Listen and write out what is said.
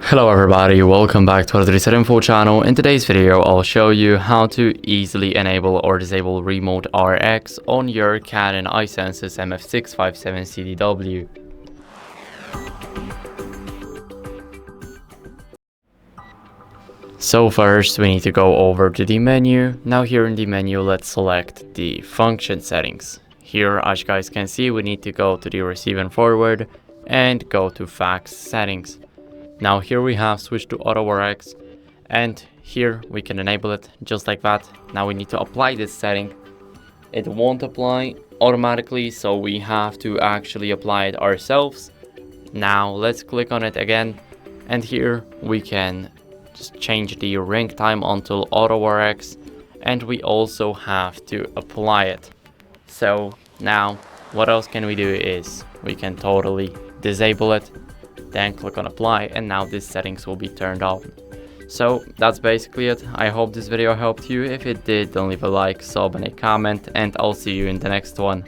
Hello everybody, welcome back to the Reset Info channel. In today's video, I'll show you how to easily enable or disable remote RX on your Canon i-SENSYS MF657Cdw. So first, we need to go over to the menu. Now here in the menu, let's select the function settings. Here, as you guys can see, we need to go to the receive and forward and go to fax settings. Now here we have switched to auto RX, and here we can enable it just like that. Now we need to apply this setting. It won't apply automatically, so we have to actually apply it ourselves. Now let's click on it again, and here we can just change the ring time until auto RX, and we also have to apply it. So now what else can we do is we can totally disable it, then click on apply, and now these settings will be turned off. So that's basically it. I hope this video helped you. If it did, don't leave a like, sub, and a comment, and I'll see you in the next one.